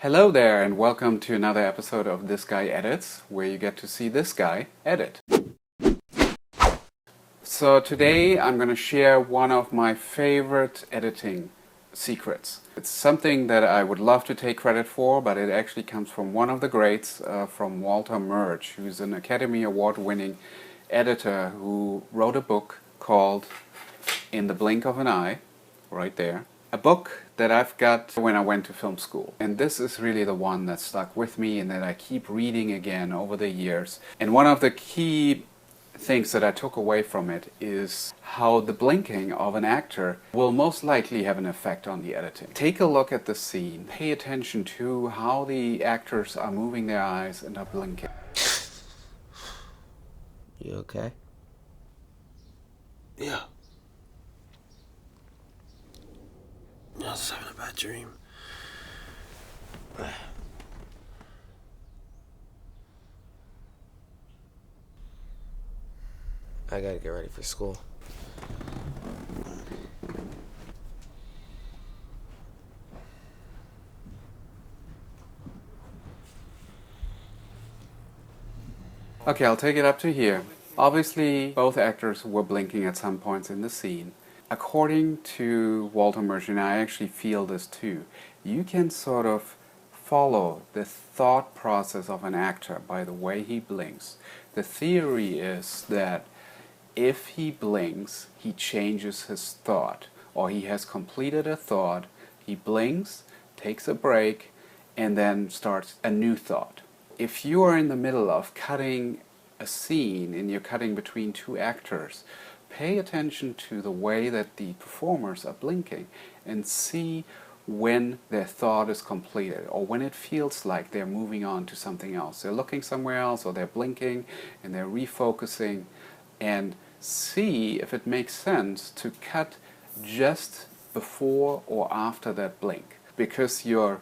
Hello there, and welcome to another episode of This Guy Edits, where you get to see this guy edit. So today I'm going to share one of my favorite editing secrets. It's something that I would love to take credit for, but it actually comes from one of the greats, from Walter Murch, who's an Academy Award-winning editor who wrote a book called In the Blink of an Eye, right there. A book that I've got when I went to film school. And this is really the one that stuck with me and that I keep reading again over the years. And one of the key things that I took away from it is how the blinking of an actor will most likely have an effect on the editing. Take a look at the scene. Pay attention to how the actors are moving their eyes and are blinking. You okay? Yeah. I was having a bad dream. I gotta get ready for school. Okay, I'll take it up to here. Obviously, both actors were blinking at some points in the scene. According to Walter Murch, and I actually feel this too, you can sort of follow the thought process of an actor by the way he blinks. The theory is that if he blinks, he changes his thought, or he has completed a thought, he blinks, takes a break, and then starts a new thought. If you are in the middle of cutting a scene and you're cutting between two actors, pay attention to the way that the performers are blinking and see when their thought is completed or when it feels like they're moving on to something else. They're looking somewhere else or they're blinking and they're refocusing, and see if it makes sense to cut just before or after that blink, because your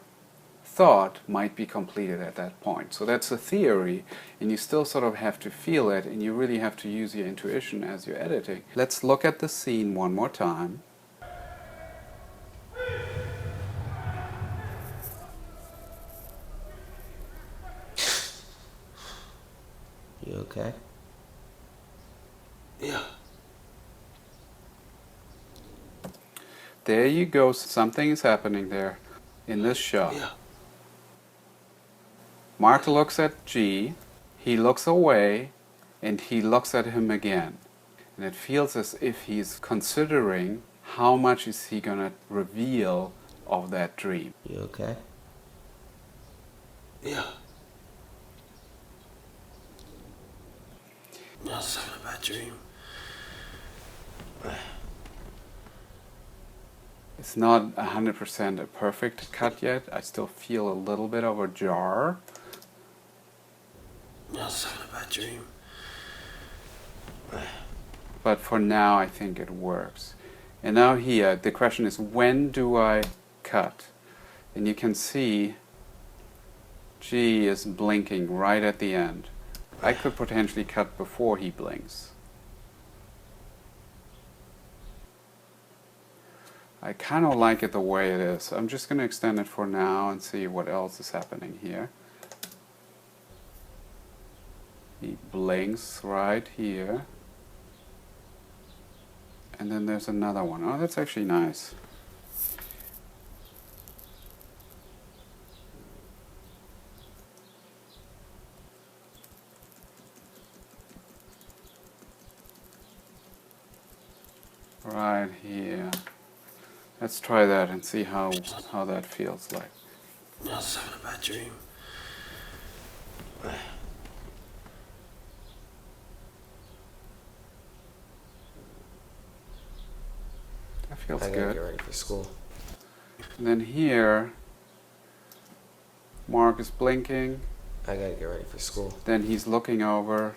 thought might be completed at that point. So that's a theory, and you still sort of have to feel it, and you really have to use your intuition as you're editing. Let's look at the scene one more time. You okay? Yeah. There you go, something is happening there in this shot. Yeah. Mark looks at G, he looks away, and he looks at him again. And it feels as if he's considering how much is he going to reveal of that dream. You okay? Yeah. I was having a bad dream. It's not 100% a perfect cut yet. I still feel a little bit of a jar. I was having a bad dream. But for now, I think it works. And now here, the question is, when do I cut? And you can see G is blinking right at the end. I could potentially cut before he blinks. I kind of like it the way it is. I'm just going to extend it for now and see what else is happening here. He blinks right here. And then there's another one. Oh, that's actually nice. Right here. Let's try that and see how that feels like. I was having a bad dream. That feels I gotta good. get ready for school. And then here, Mark is blinking. I gotta get ready for school. Then he's looking over.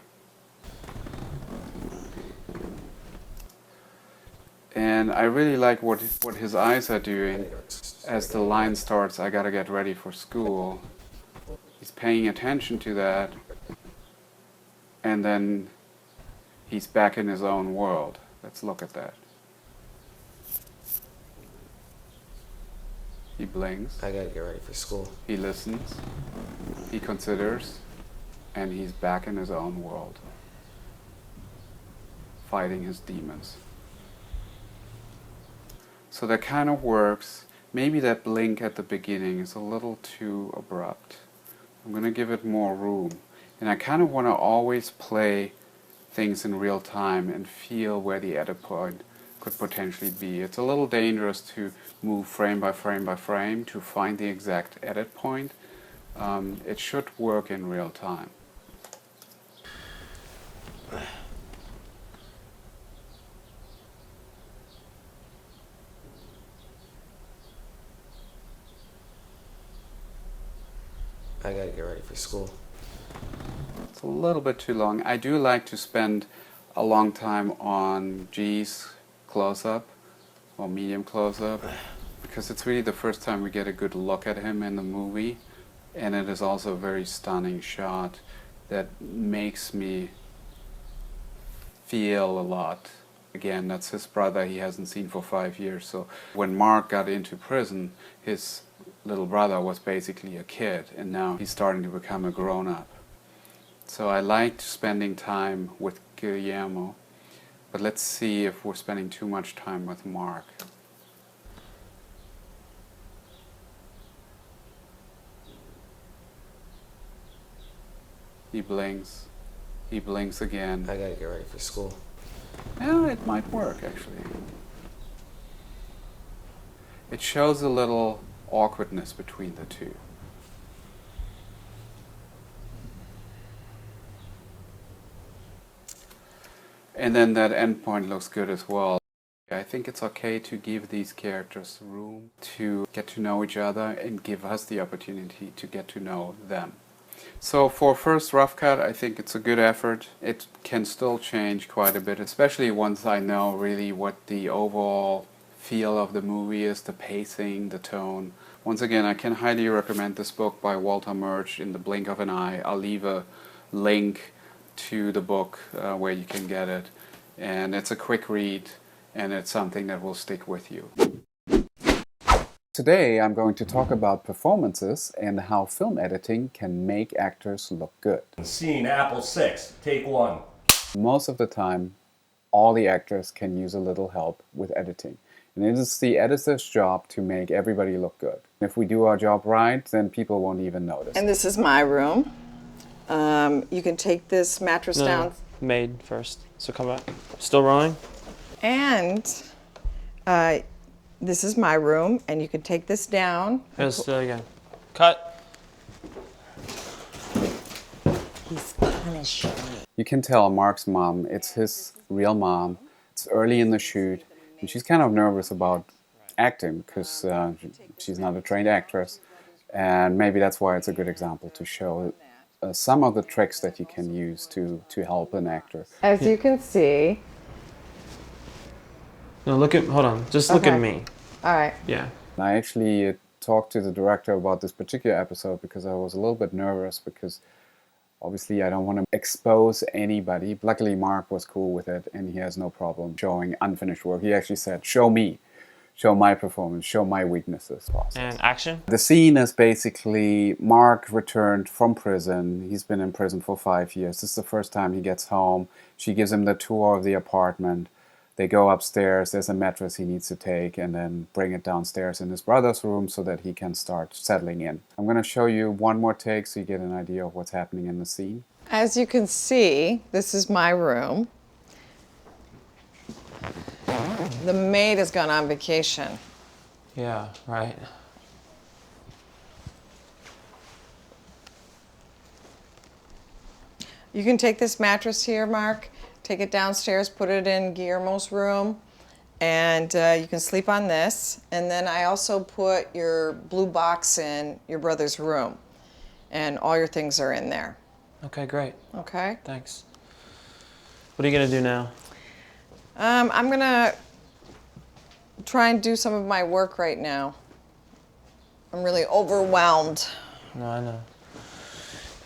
And I really like what his eyes are doing as the line starts, I gotta get ready for school. He's paying attention to that. And then he's back in his own world. Let's look at that. He blinks. I gotta get ready for school. He listens. He considers. And he's back in his own world, fighting his demons. So that kind of works. Maybe that blink at the beginning is a little too abrupt. I'm going to give it more room. And I kind of want to always play things in real time and feel where the edit point could potentially be. It's a little dangerous to move frame by frame by frame to find the exact edit point. It should work in real time. I gotta get ready for school. It's a little bit too long. I do like to spend a long time on G's close-up or medium close-up because it's really the first time we get a good look at him in the movie, and it is also a very stunning shot that makes me feel a lot. Again, that's his brother he hasn't seen for 5 years. So when Mark got into prison, his little brother was basically a kid, and now he's starting to become a grown-up. So I liked spending time with Guillermo, but let's see if we're spending too much time with Mark. He blinks. He blinks again. I gotta get ready for school. Yeah, it might work, actually. It shows a little awkwardness between the two. And then that endpoint looks good as well. I think it's okay to give these characters room to get to know each other and give us the opportunity to get to know them. So for first rough cut, I think it's a good effort. It can still change quite a bit, especially once I know really what the overall feel of the movie is, the pacing, the tone. Once again, I can highly recommend this book by Walter Murch, In the Blink of an Eye. I'll leave a link to the book where you can get it. And it's a quick read, and it's something that will stick with you. Today I'm going to talk about performances and how film editing can make actors look good. Scene Apple 6, take 1. Most of the time, all the actors can use a little help with editing. And it is the editor's job to make everybody look good. If we do our job right, then people won't even notice. And this is my room. You can take this mattress down. Made first. So come back. Still rolling? And this is my room, and you can take this down. Let's do it again. Cut. He's punishing me. You can tell Mark's mom, it's his real mom. It's early in the shoot, and she's kind of nervous about acting because she's not a trained actress. And maybe that's why it's a good example to show some of the tricks that you can use to help an actor. As you can see. No, hold on. Just look at me. All right. Yeah. I actually talked to the director about this particular episode because I was a little bit nervous because obviously I don't want to expose anybody. Luckily Mark was cool with it and he has no problem showing unfinished work. He actually said, show me. Show my performance, show my weaknesses. And action? The scene is basically Mark returned from prison. He's been in prison for 5 years. This is the first time he gets home. She gives him the tour of the apartment. They go upstairs. There's a mattress he needs to take and then bring it downstairs in his brother's room so that he can start settling in. I'm going to show you one more take so you get an idea of what's happening in the scene. As you can see, this is my room. The maid has gone on vacation. Yeah, right. You can take this mattress here, Mark, take it downstairs, put it in Guillermo's room, and you can sleep on this. And then I also put your blue box in your brother's room, and all your things are in there. Okay, great. Okay? Thanks. What are you going to do now? I'm going to try and do some of my work right now. I'm really overwhelmed. No, I know.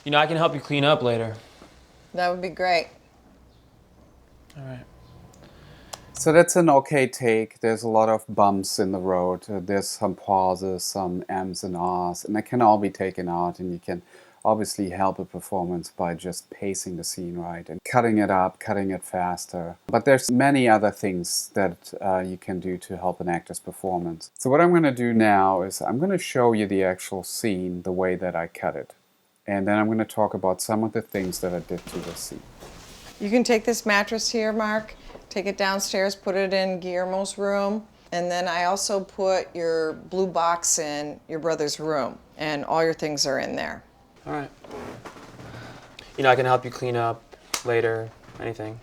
You know, I can help you clean up later. That would be great. All right. So that's an okay take. There's a lot of bumps in the road. There's some pauses, some M's and R's, and that can all be taken out, and you can obviously help a performance by just pacing the scene right and cutting it up, cutting it faster. But there's many other things that you can do to help an actor's performance. So what I'm going to do now is I'm going to show you the actual scene the way that I cut it. And then I'm going to talk about some of the things that I did to the scene. You can take this mattress here, Mark, take it downstairs, put it in Guillermo's room, and then I also put your blue box in your brother's room, and all your things are in there. All right. You know, I can help you clean up later, anything.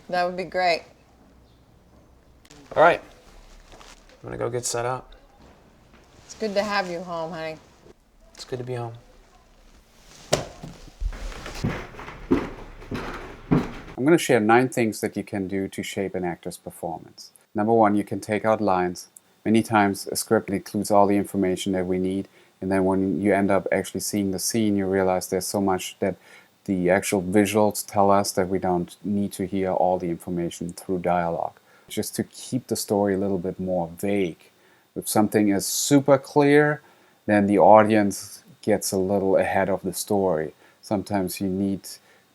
That would be great. All right. I'm gonna go get set up. It's good to have you home, honey. It's good to be home. I'm going to share 9 things that you can do to shape an actor's performance. Number 1, you can take out lines. Many times a script includes all the information that we need, and then when you end up actually seeing the scene, you realize there's so much that the actual visuals tell us that we don't need to hear all the information through dialogue. Just to keep the story a little bit more vague. If something is super clear, then the audience gets a little ahead of the story. Sometimes you need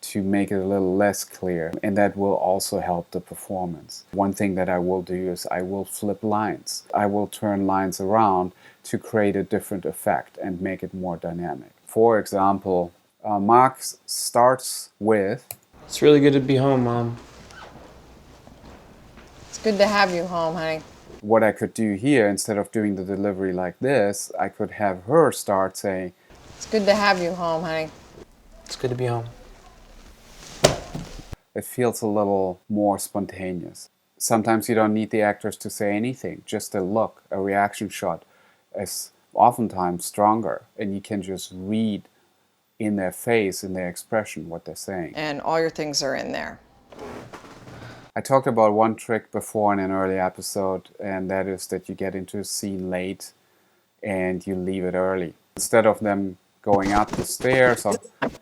to make it a little less clear, and that will also help the performance. One thing that I will do is I will flip lines. I will turn lines around to create a different effect and make it more dynamic. For example, Mark starts with, It's really good to be home, Mom. It's good to have you home, honey. what I could do here, instead of doing the delivery like this, I could have her start saying, It's good to have you home, honey. It's good to be home. it feels a little more spontaneous. Sometimes you don't need the actors to say anything. Just a look, a reaction shot is oftentimes stronger, and you can just read in their face, in their expression, what they're saying. And all your things are in there. I talked about one trick before in an early episode, and that is that you get into a scene late and you leave it early. Instead of them going up the stairs,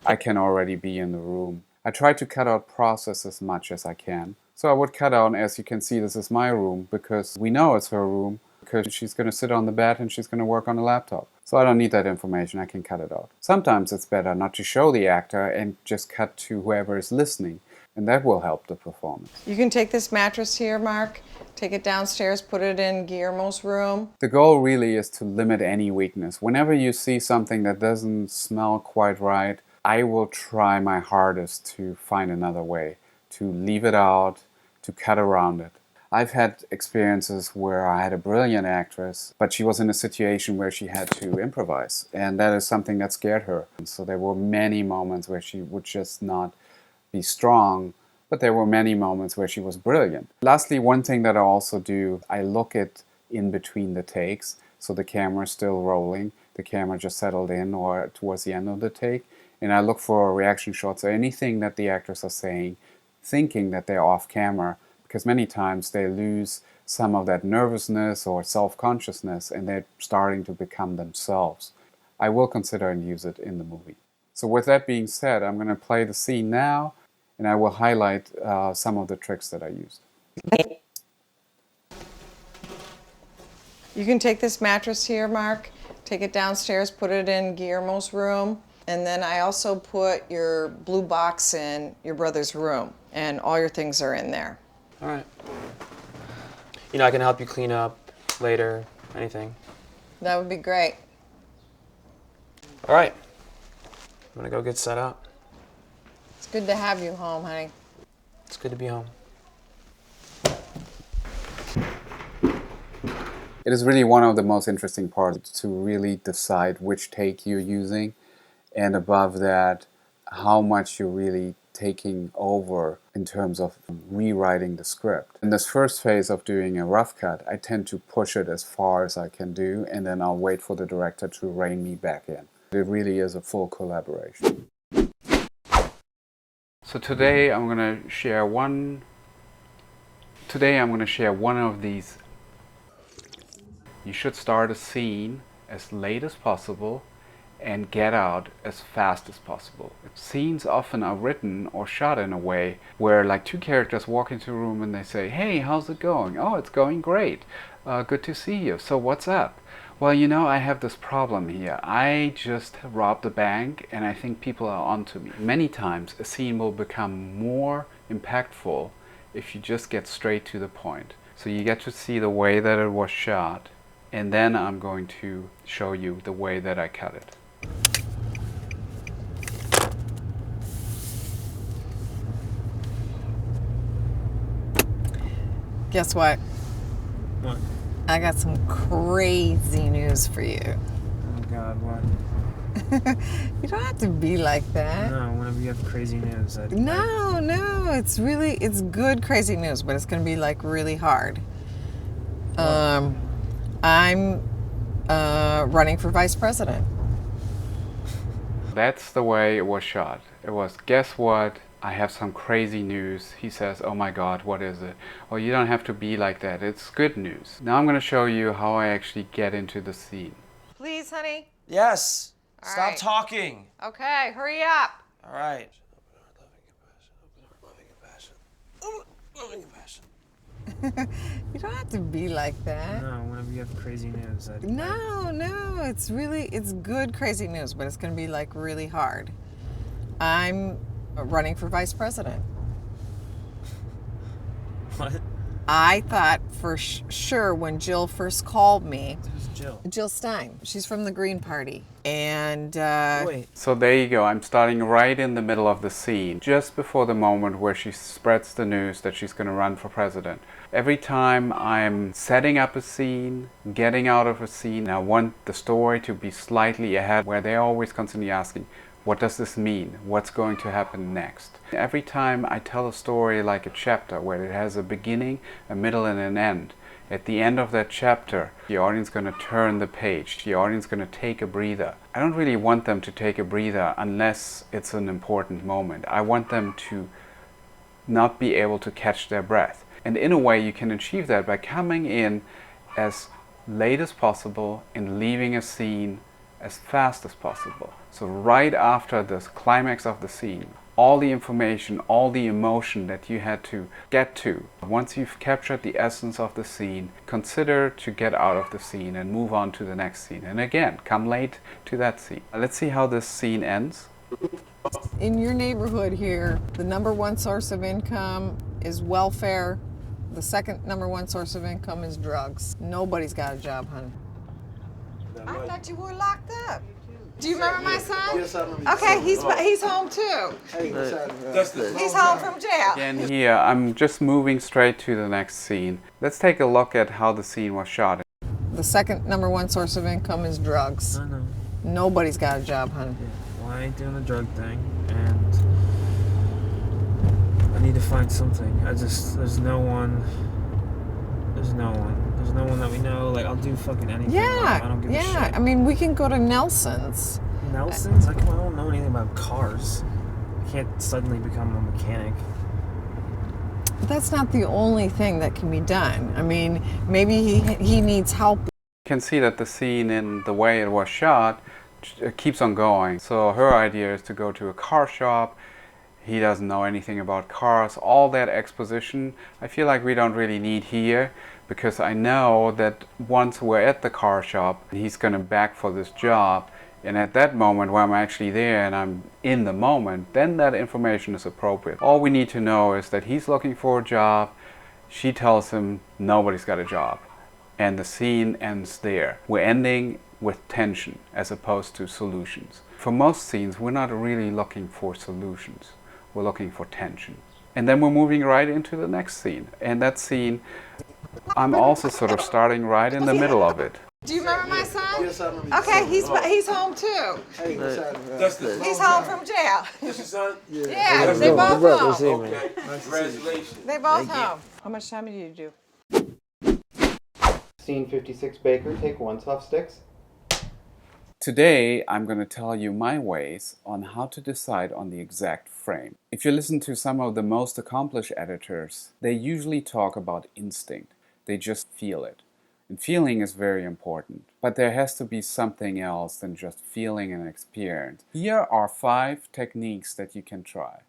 I can already be in the room. I try to cut out process as much as I can. So I would cut out, as you can see, this is my room, because we know it's her room, because she's going to sit on the bed and she's going to work on the laptop. So I don't need that information, I can cut it out. Sometimes it's better not to show the actor and just cut to whoever is listening, and that will help the performance. You can take this mattress here, Mark, take it downstairs, put it in Guillermo's room. The goal really is to limit any weakness. Whenever you see something that doesn't smell quite right, I will try my hardest to find another way, to leave it out, to cut around it. I've had experiences where I had a brilliant actress, but she was in a situation where she had to improvise, and that is something that scared her. And so there were many moments where she would just not be strong, but there were many moments where she was brilliant. Lastly, one thing that I also do, I look at in between the takes, so the camera is still rolling, the camera just settled in or towards the end of the take, and I look for reaction shots or anything that the actors are saying, thinking that they're off camera, because many times they lose some of that nervousness or self-consciousness and they're starting to become themselves. I will consider and use it in the movie. So with that being said, I'm going to play the scene now, and I will highlight some of the tricks that I used. You can take this mattress here, Mark, take it downstairs, put it in Guillermo's room, and then I also put your blue box in your brother's room, and all your things are in there. All right. You know, I can help you clean up later, anything. That would be great. All right. I'm gonna go get set up. It's good to have you home, honey. It's good to be home. It is really one of the most interesting parts to really decide which take you're using, and above that, how much you're really taking over in terms of rewriting the script. In this first phase of doing a rough cut, I tend to push it as far as I can do, and then I'll wait for the director to rein me back in. It really is a full collaboration. So today I'm going to share one of these. You should start a scene as late as possible and get out as fast as possible. Scenes often are written or shot in a way where like two characters walk into a room and they say, "Hey, how's it going?" "Oh, it's going great. Good to see you. So what's up?" "Well, you know, I have this problem here. I just robbed a bank and I think people are onto me." Many times a scene will become more impactful if you just get straight to the point. So you get to see the way that it was shot, and then I'm going to show you the way that I cut it. Guess what? What? I got some crazy news for you. Oh God, what? You don't have to be like that. No, whenever you have crazy news, No, it's good crazy news, but it's gonna be like really hard. I'm running for vice president. That's the way it was shot. It was, "Guess what? I have some crazy news." He says, "Oh my God, what is it?" "Well, you don't have to be like that. It's good news." Now I'm going to show you how I actually get into the scene. Please, honey. Yes. All Stop right. talking. Okay, hurry up. All right. Loving compassion. You don't have to be like that. No, whenever you have crazy news, No, it's good crazy news, but it's gonna be like really hard. I'm running for vice president. What? I thought for sure when Jill first called me, Who's Jill? Jill Stein, she's from the Green Party, and Wait. So there you go. I'm starting right in the middle of the scene, just before the moment where she spreads the news that she's going to run for president. Every time I'm setting up a scene, getting out of a scene, I want the story to be slightly ahead, where they're always constantly asking, what does this mean? What's going to happen next? Every time I tell a story like a chapter, where it has a beginning, a middle, and an end, at the end of that chapter, the audience is going to turn the page. The audience is going to take a breather. I don't really want them to take a breather unless it's an important moment. I want them to not be able to catch their breath. And in a way, you can achieve that by coming in as late as possible and leaving a scene as fast as possible. So right after this climax of the scene, all the information, all the emotion that you had to get to, once you've captured the essence of the scene, consider to get out of the scene and move on to the next scene. And again, come late to that scene. Let's see how this scene ends. in your neighborhood here, the number one source of income is welfare. The second number one source of income is drugs. Nobody's got a job, honey. I thought you were locked up. Do you remember my son? Yes, I remember. Okay, he's home too. Hey, what's happening? He's home from jail. Again here, I'm just moving straight to the next scene. Let's take a look at how the scene was shot. The second number one source of income is drugs. I know. Nobody's got a job, honey. Well, I ain't doing the drug thing, and I need to find something. There's no one that we know. Like, I'll do fucking anything. I don't give a shit. I mean, we can go to Nelson's. Nelson's? I don't know anything about cars. I can't suddenly become a mechanic. That's not the only thing that can be done. I mean, maybe he needs help. You can see that the scene in the way it was shot keeps on going. So her idea is to go to a car shop. He doesn't know anything about cars. All that exposition, I feel like we don't really need here, because I know that once we're at the car shop, he's going to back for this job. And at that moment where I'm actually there and I'm in the moment, then that information is appropriate. All we need to know is that he's looking for a job. She tells him nobody's got a job. And the scene ends there. We're ending with tension as opposed to solutions. For most scenes, we're not really looking for solutions. We're looking for tension. And then we're moving right into the next scene. And that scene, I'm also sort of starting right in the middle of it. Do you remember my son? Yes, I remember. Okay, he's home too. Hey, what's happening? He's home from jail. This your son? Yeah, they both home. Okay. Congratulations. They both home. How much time did you do? Scene 56, Baker, take 1, soft sticks. Today, I'm going to tell you my ways on how to decide on the exact frame. If you listen to some of the most accomplished editors, they usually talk about instinct. They just feel it. And feeling is very important. But there has to be something else than just feeling and experience. Here are 5 techniques that you can try.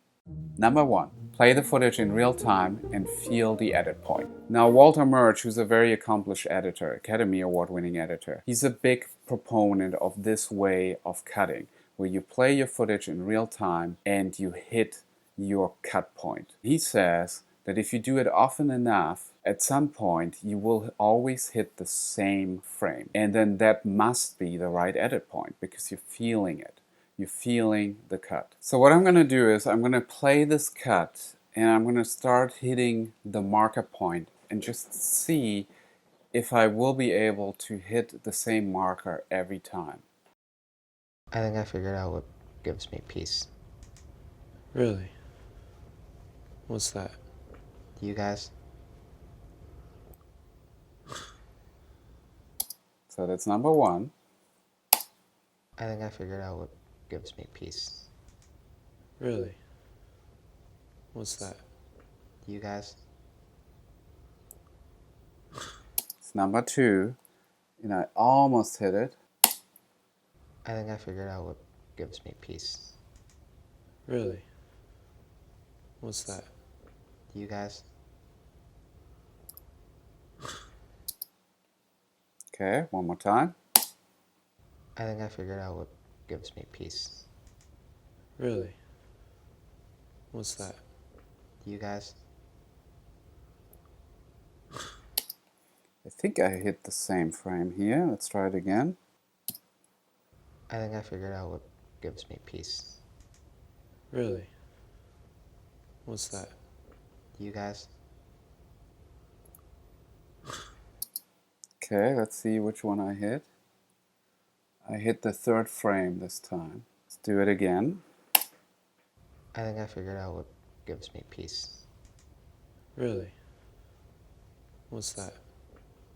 Number 1, play the footage in real time and feel the edit point. Now, Walter Murch, who's a very accomplished editor, Academy Award-winning editor, he's a big proponent of this way of cutting, where you play your footage in real time and you hit your cut point. He says that if you do it often enough, at some point you will always hit the same frame. And then that must be the right edit point because you're feeling it. You're feeling the cut. So what I'm going to do is I'm going to play this cut and I'm going to start hitting the marker point and just see if I will be able to hit the same marker every time. I think I figured out what gives me peace. Really? What's that? You guys? So that's number 1. I think I figured out what gives me peace. Really? What's that? You guys? It's number 2. And I almost hit it. I think I figured out what gives me peace. Really? What's that? You guys? Okay, one more time. I think I figured out what gives me peace. Really? What's that? You guys? I think I hit the same frame here. Let's try it again. I think I figured out what gives me peace. Really? What's that? You guys? Okay, let's see which one I hit. I hit the 3rd frame this time. Let's do it again. I think I figured out what gives me peace. Really? What's that?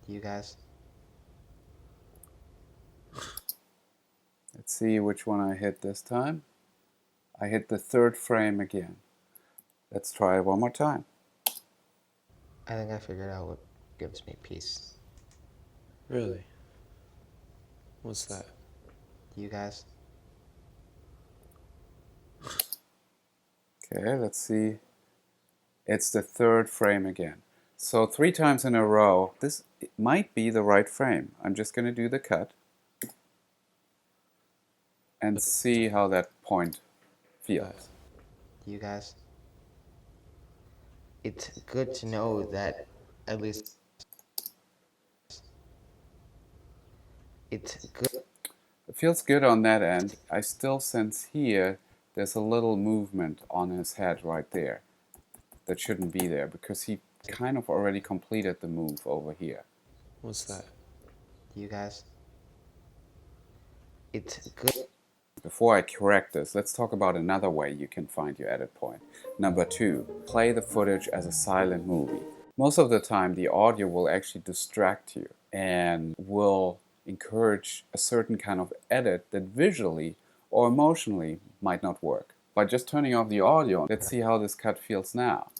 You guys? Let's see which one I hit this time. I hit the 3rd frame again. Let's try it one more time. I think I figured out what gives me peace. Really? What's that? You guys? Okay, let's see. It's the 3rd frame again. So 3 times in a row, this might be the right frame. I'm just going to do the cut and see how that point feels. You guys? It's good to know that at least it's good. It feels good on that end. I still sense here there's a little movement on his head right there that shouldn't be there because he kind of already completed the move over here. What's that? You guys? It's good. Before I correct this, let's talk about another way you can find your edit point. Number 2, play the footage as a silent movie. Most of the time the audio will actually distract you and will encourage a certain kind of edit that visually or emotionally might not work. By just turning off the audio, let's see how this cut feels now.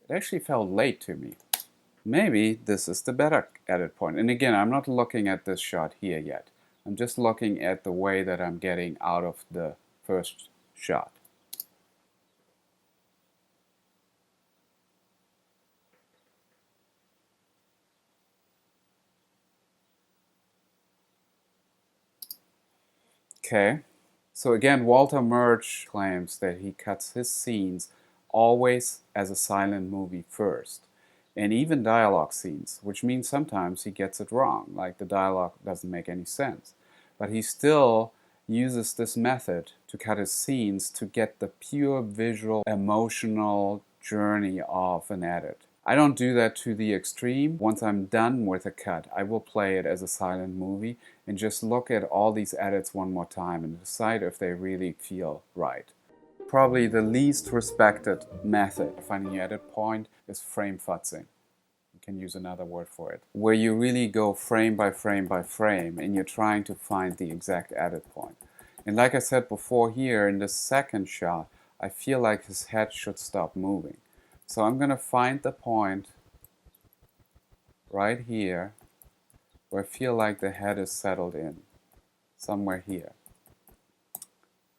It actually felt late to me. Maybe this is the better edit point. And again, I'm not looking at this shot here yet. I'm just looking at the way that I'm getting out of the first shot. Okay, so again, Walter Murch claims that he cuts his scenes always as a silent movie first, and even dialogue scenes, which means sometimes he gets it wrong, like the dialogue doesn't make any sense. But he still uses this method to cut his scenes to get the pure visual, emotional journey of an edit. I don't do that to the extreme. Once I'm done with a cut, I will play it as a silent movie and just look at all these edits one more time and decide if they really feel right. Probably the least respected method of finding your edit point is frame futzing. can use another word for it, where you really go frame by frame by frame and you're trying to find the exact edit point. And like I said before, here in the second shot, I feel like his head should stop moving. So I'm going to find the point right here where I feel like the head is settled in, somewhere here.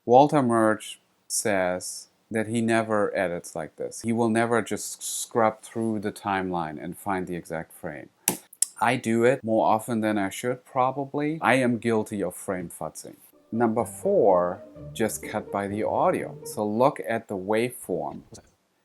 Walter Murch says that he never edits like this. He will never just scrub through the timeline and find the exact frame. I do it more often than I should, probably. I am guilty of frame futzing. Number 4, just cut by the audio. So look at the waveform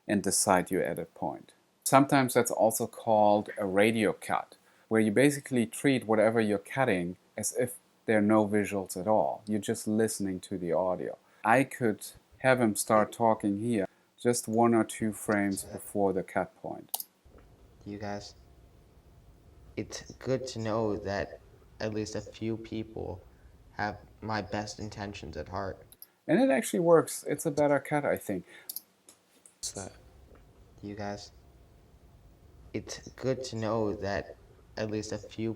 and decide your edit point. Sometimes that's also called a radio cut, where you basically treat whatever you're cutting as if there are no visuals at all. You're just listening to the audio. I could have him start talking here just 1 or 2 frames before the cut point. You guys, it's good to know that at least a few people have my best intentions at heart. And it actually works. It's a better cut, I think. What's that? You guys, it's good to know that at least a few.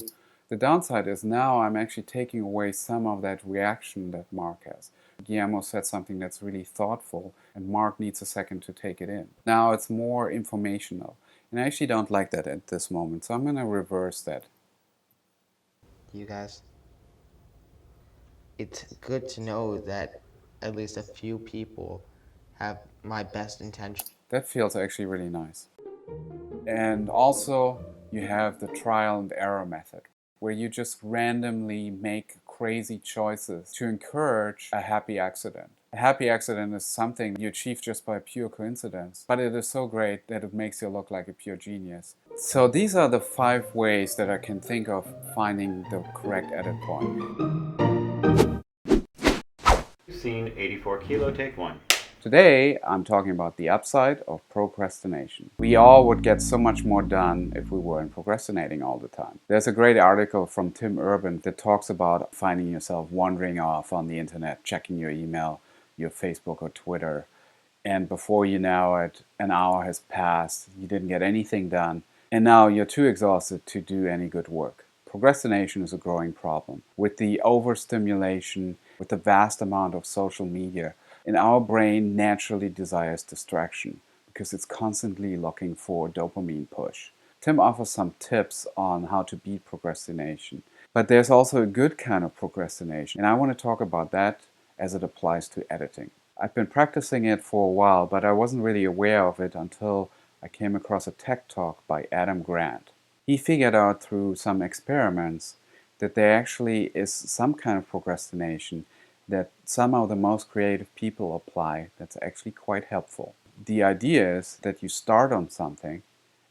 The downside is now I'm actually taking away some of that reaction that Mark has. Guillermo said something that's really thoughtful, and Mark needs a second to take it in. Now it's more informational, and I actually don't like that at this moment, so I'm going to reverse that. You guys, it's good to know that at least a few people have my best intentions. That feels actually really nice. And also, you have the trial and error method, where you just randomly make crazy choices to encourage a happy accident. A happy accident is something you achieve just by pure coincidence, but it is so great that it makes you look like a pure genius. So these are the 5 ways that I can think of finding the correct edit point. Scene 84 Kilo, take 1. Today, I'm talking about the upside of procrastination. We all would get so much more done if we weren't procrastinating all the time. There's a great article from Tim Urban that talks about finding yourself wandering off on the internet, checking your email, your Facebook or Twitter, and before you know it, an hour has passed, you didn't get anything done, and now you're too exhausted to do any good work. Procrastination is a growing problem. With the overstimulation, with the vast amount of social media, and our brain naturally desires distraction because it's constantly looking for a dopamine push. Tim offers some tips on how to beat procrastination. But there's also a good kind of procrastination, and I want to talk about that as it applies to editing. I've been practicing it for a while, but I wasn't really aware of it until I came across a tech talk by Adam Grant. He figured out through some experiments that there actually is some kind of procrastination that some of the most creative people apply that's actually quite helpful. The idea is that you start on something,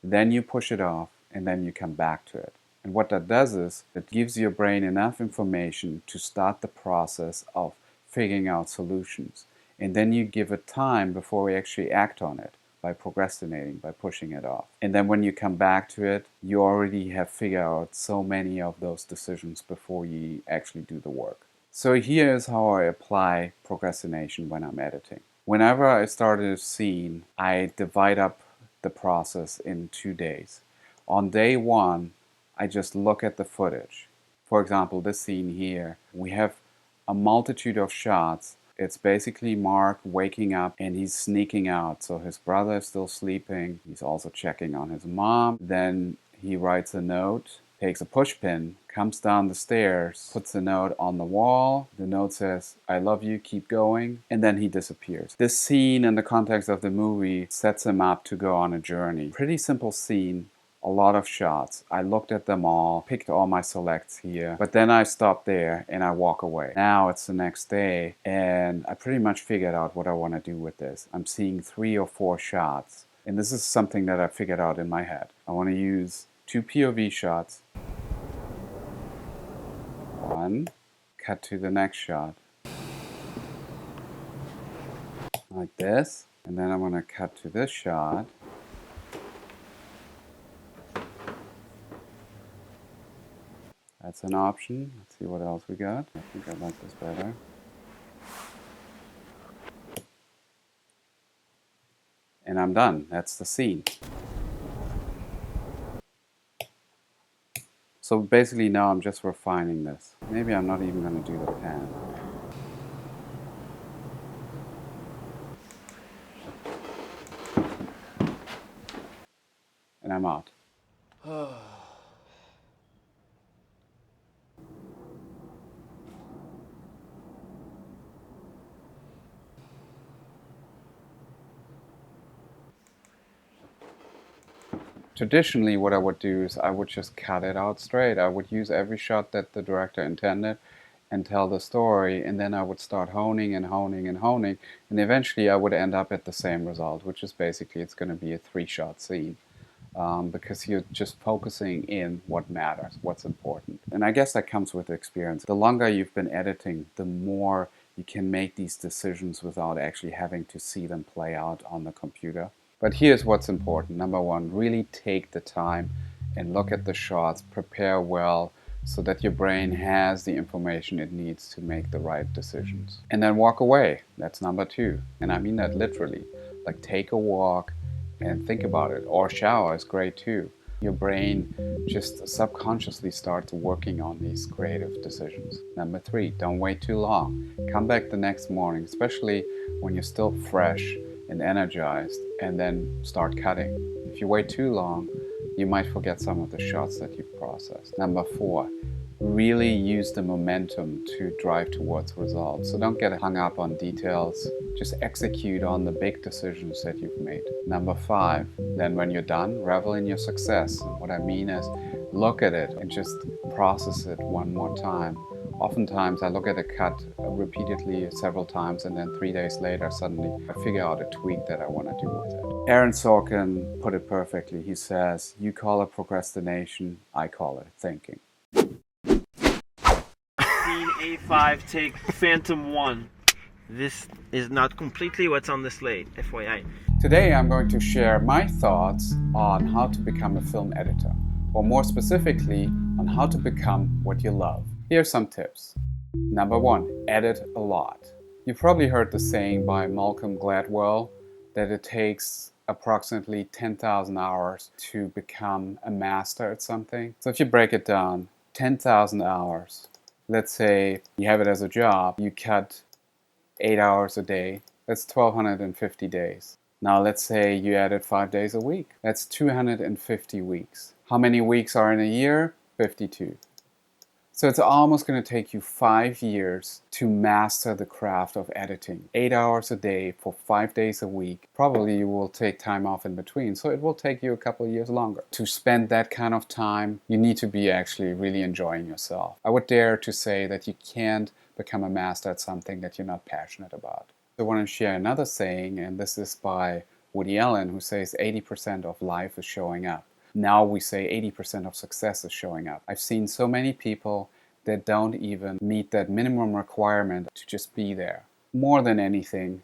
then you push it off, and then you come back to it. And what that does is it gives your brain enough information to start the process of figuring out solutions. And then you give it time before we actually act on it by procrastinating, by pushing it off. And then when you come back to it, you already have figured out so many of those decisions before you actually do the work. So here's how I apply procrastination when I'm editing. Whenever I start a scene, I divide up the process in 2 days. On day 1, I just look at the footage. For example, this scene here, we have a multitude of shots. It's basically Mark waking up and he's sneaking out. So his brother is still sleeping. He's also checking on his mom. Then he writes a note, takes a pushpin, comes down the stairs, puts a note on the wall. The note says, "I love you, keep going," and then he disappears. This scene in the context of the movie sets him up to go on a journey. Pretty simple scene, a lot of shots. I looked at them all, picked all my selects here, but then I stop there and I walk away. Now it's the next day and I pretty much figured out what I want to do with this. I'm seeing 3 or 4 shots, and this is something that I figured out in my head. I want to use 2 POV shots. 1, cut to the next shot. Like this. And then I'm going to cut to this shot. That's an option. Let's see what else we got. I think I like this better. And I'm done. That's the scene. So basically now I'm just refining this. Maybe I'm not even going to do the pan. And I'm out. Traditionally, what I would do is I would just cut it out straight. I would use every shot that the director intended and tell the story, and then I would start honing and honing and honing, and eventually I would end up at the same result, which is basically it's going to be a 3-shot scene. Because you're just focusing in what matters, what's important. And I guess that comes with experience. The longer you've been editing, the more you can make these decisions without actually having to see them play out on the computer. But here's what's important. Number one, really take the time and look at the shots, prepare well, so that your brain has the information it needs to make the right decisions. And then walk away. That's number two. And I mean that literally. Like, take a walk and think about it. Or shower is great too. Your brain just subconsciously starts working on these creative decisions. Number three, don't wait too long. Come back the next morning, especially when you're still fresh and energized, and then start cutting. If you wait too long, you might forget some of the shots that you've processed. Number four, really use the momentum to drive towards results. So don't get hung up on details. Just execute on the big decisions that you've made. Number five, then when you're done, revel in your success. And what I mean is, look at it and just process it one more time. Oftentimes I look at a cut repeatedly several times, and then 3 days later suddenly I figure out a tweak that I want to do with it. Aaron Sorkin put it perfectly. He says, you call it procrastination, I call it thinking. Scene A5, take Phantom 1. This is not completely what's on the slate, FYI. Today I'm going to share my thoughts on how to become a film editor, or more specifically, on how to become what you love. Here's some tips. Number one, edit a lot. You've probably heard the saying by Malcolm Gladwell that it takes approximately 10,000 hours to become a master at something. So if you break it down, 10,000 hours. Let's say you have it as a job, you cut 8 hours a day, that's 1,250 days. Now let's say you edit 5 days a week, that's 250 weeks. How many weeks are in a year? 52. So it's almost going to take you 5 years to master the craft of editing. 8 hours a day for 5 days a week. Probably you will take time off in between, so it will take you a couple of years longer. To spend that kind of time, you need to be actually really enjoying yourself. I would dare to say that you can't become a master at something that you're not passionate about. I want to share another saying, and this is by Woody Allen, who says 80% of life is showing up. Now we say 80% of success is showing up. I've seen so many people that don't even meet that minimum requirement to just be there. More than anything,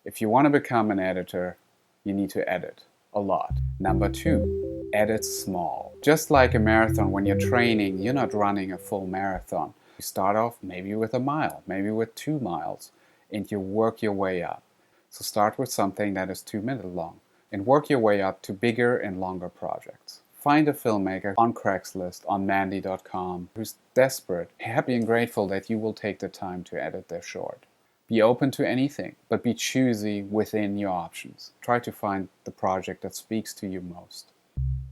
if you want to become an editor, you need to edit a lot. Number two, edit small. Just like a marathon, when you're training, you're not running a full marathon. You start off maybe with a mile, maybe with 2 miles, and you work your way up. So start with something that is 2 minutes long and work your way up to bigger and longer projects. Find a filmmaker on Craigslist, on Mandy.com, who's desperate, happy and grateful that you will take the time to edit their short. Be open to anything, but be choosy within your options. Try to find the project that speaks to you most.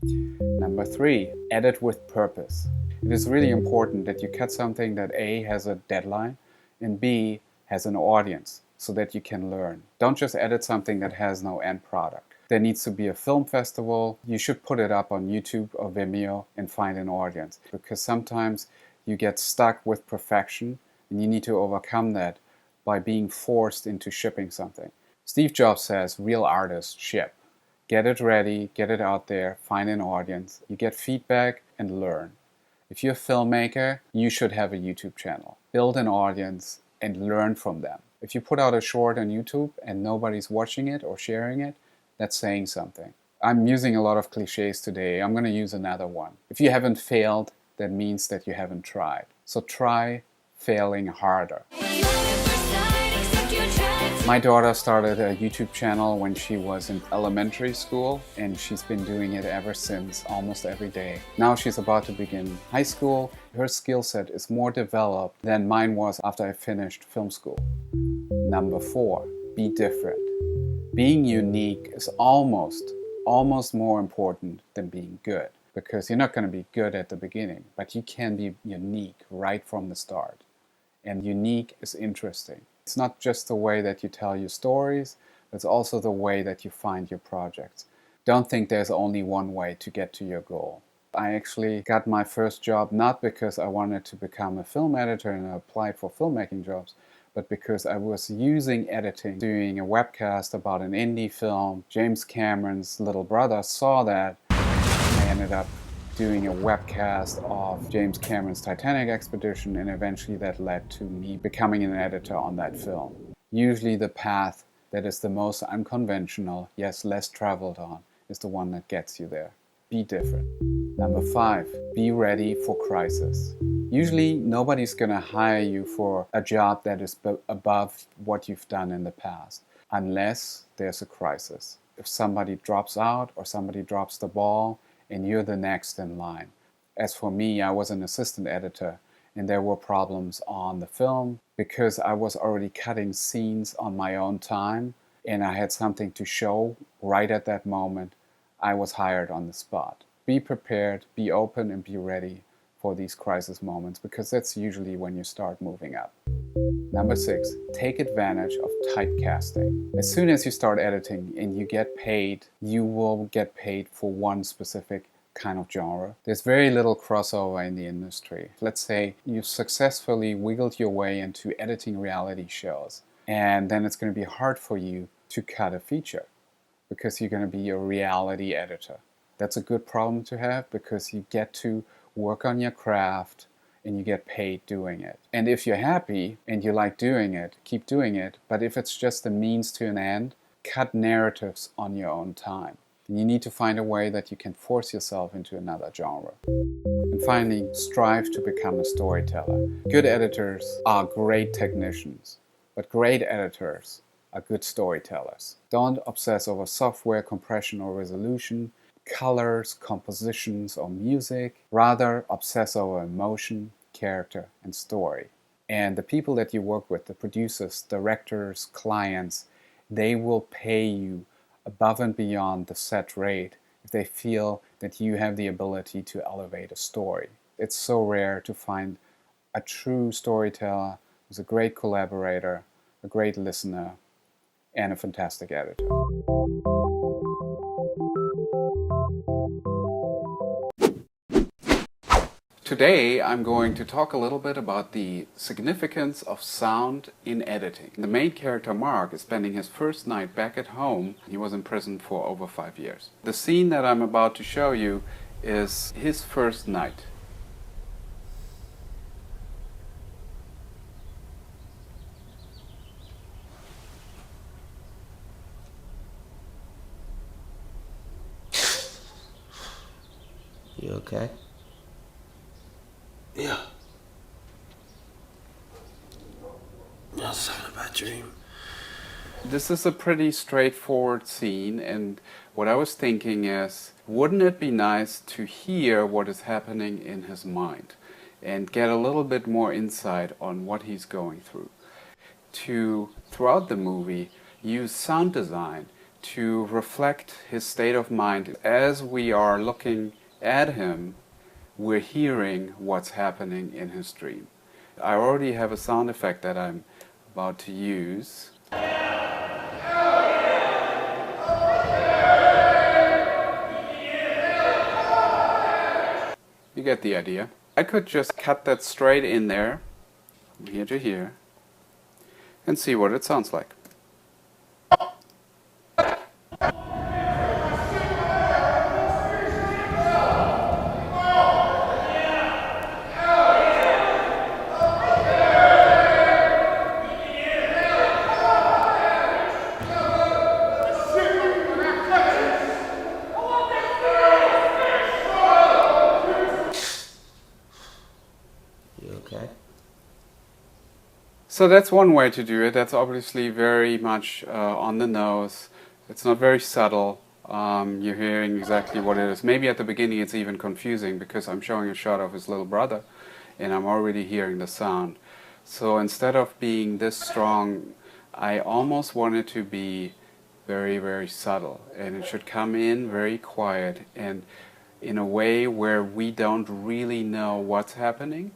Number three, edit with purpose. It is really important that you cut something that A, has a deadline, and B, has an audience, so that you can learn. Don't just edit something that has no end product. There needs to be a film festival. You should put it up on YouTube or Vimeo and find an audience, because sometimes you get stuck with perfection and you need to overcome that by being forced into shipping something. Steve Jobs says, real artists ship. Get it ready, get it out there, find an audience. You get feedback and learn. If you're a filmmaker, you should have a YouTube channel. Build an audience and learn from them. If you put out a short on YouTube and nobody's watching it or sharing it, that's saying something. I'm using a lot of cliches today. I'm going to use another one. If you haven't failed, that means that you haven't tried. So try failing harder. My daughter started a YouTube channel when she was in elementary school, and she's been doing it ever since, almost every day. Now she's about to begin high school. Her skill set is more developed than mine was after I finished film school. Number 4, be different. Being unique is almost more important than being good, because you're not going to be good at the beginning, but you can be unique right from the start. And unique is interesting. It's not just the way that you tell your stories, but it's also the way that you find your projects. Don't think there's only one way to get to your goal. I actually got my first job not because I wanted to become a film editor and I applied for filmmaking jobs, but because I was using editing, doing a webcast about an indie film. James Cameron's little brother saw that. I ended up doing a webcast of James Cameron's Titanic expedition, and eventually that led to me becoming an editor on that film. Usually the path that is the most unconventional, yes, less traveled on, is the one that gets you there. Be different. Number 5, be ready for crisis. Usually nobody's going to hire you for a job that is above what you've done in the past, unless there's a crisis. If somebody drops out or somebody drops the ball, and you're the next in line. As for me, I was an assistant editor, and there were problems on the film because I was already cutting scenes on my own time, and I had something to show right at that moment. I was hired on the spot. Be prepared, be open, and be ready for these crisis moments, because that's usually when you start moving up. Number 6, take advantage of typecasting. As soon as you start editing and you get paid, you will get paid for one specific kind of genre. There's very little crossover in the industry. Let's say you've successfully wiggled your way into editing reality shows, and then it's going to be hard for you to cut a feature because you're going to be a reality editor. That's a good problem to have, because you get to work on your craft and you get paid doing it. And if you're happy and you like doing it, keep doing it. But if it's just a means to an end, cut narratives on your own time. And you need to find a way that you can force yourself into another genre. And finally, strive to become a storyteller. Good editors are great technicians, but great editors are good storytellers. Don't obsess over software, compression, or resolution, colors, compositions, or music. Rather, obsess over emotion, character, and story. And the people that you work with, the producers, directors, clients, they will pay you above and beyond the set rate if they feel that you have the ability to elevate a story. It's so rare to find a true storyteller who's a great collaborator, a great listener, and a fantastic editor. Today I'm going to talk a little bit about the significance of sound in editing. The main character, Mark, is spending his first night back at home. He was in prison for over 5 years. The scene that I'm about to show you is his first night. You okay? Yeah. I was having a bad dream. This is a pretty straightforward scene, and what I was thinking is, wouldn't it be nice to hear what is happening in his mind and get a little bit more insight on what he's going through? To, throughout the movie, use sound design to reflect his state of mind. As we are looking at him, we're hearing what's happening in his dream. I already have a sound effect that I'm about to use. You get the idea. I could just cut that straight in there, from here to here, and see what it sounds like. So that's one way to do it. That's obviously very much on the nose. It's not very subtle. You're hearing exactly what it is. Maybe at the beginning it's even confusing because I'm showing a shot of his little brother and I'm already hearing the sound. So instead of being this strong, I almost want it to be very, very subtle. And it should come in very quiet and in a way where we don't really know what's happening,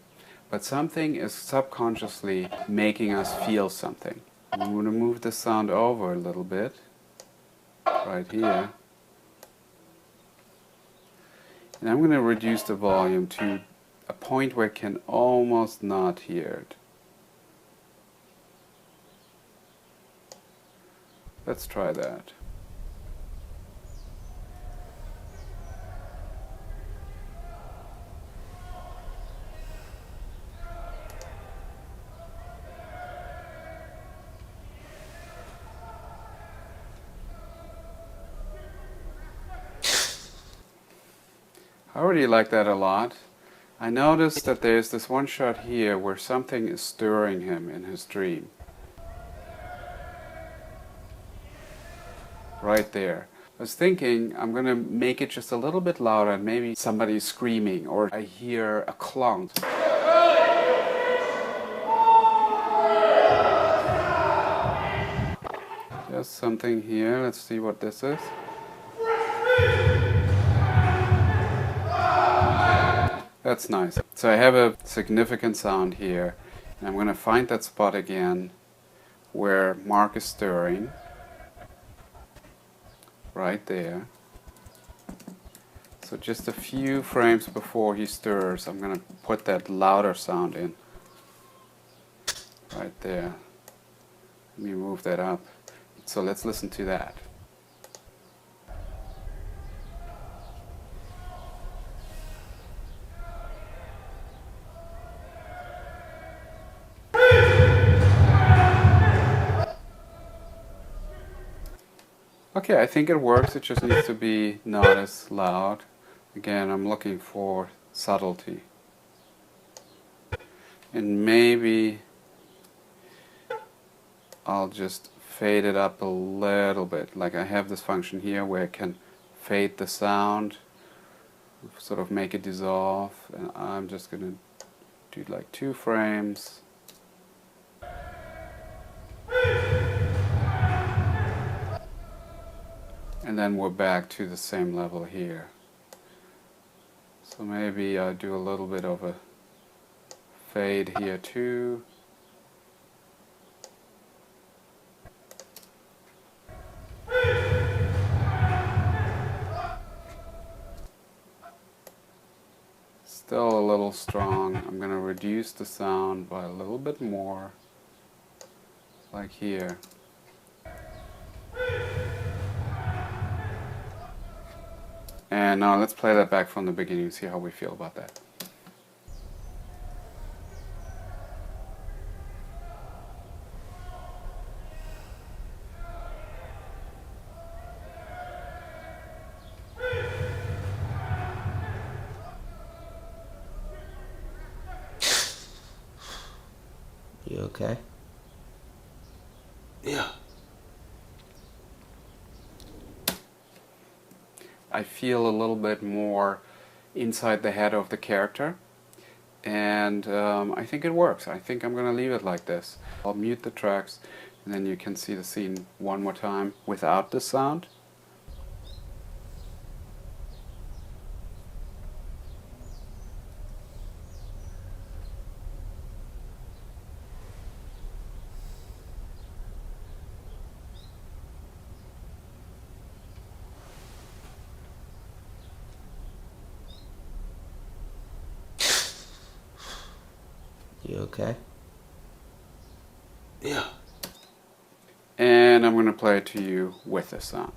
but something is subconsciously making us feel something. I'm going to move the sound over a little bit, right here. And I'm going to reduce the volume to a point where I can almost not hear it. Let's try that. I already like that a lot. I noticed that there's this one shot here where something is stirring him in his dream. Right there. I was thinking I'm going to make it just a little bit louder and maybe somebody's screaming or I hear a clunk. Just something here. Let's see what this is. That's nice. So I have a significant sound here. And I'm going to find that spot again where Mark is stirring. Right there. So just a few frames before he stirs, I'm going to put that louder sound in. Right there. Let me move that up. So let's listen to that. Okay, I think it works. It just needs to be not as loud. Again, I'm looking for subtlety. And maybe I'll just fade it up a little bit. Like I have this function here where I can fade the sound, sort of make it dissolve. And I'm just going to do like 2 frames. And then we're back to the same level here. So maybe I'll do a little bit of a fade here too. Still a little strong. I'm going to reduce the sound by a little bit more, like here. And now let's play that back from the beginning and see how we feel about that. You okay? Yeah. I feel a little bit more inside the head of the character, and I think it works. I think I'm going to leave it like this. I'll mute the tracks, and then you can see the scene one more time without the sound. You okay? Yeah. And I'm going to play it to you with the sound.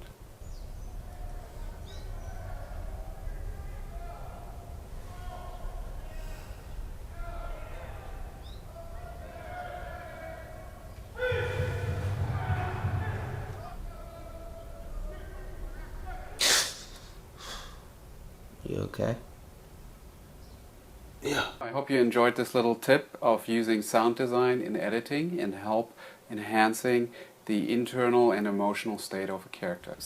You okay? Yeah. I hope you enjoyed this little tip of using sound design in editing and help enhancing the internal and emotional state of a character.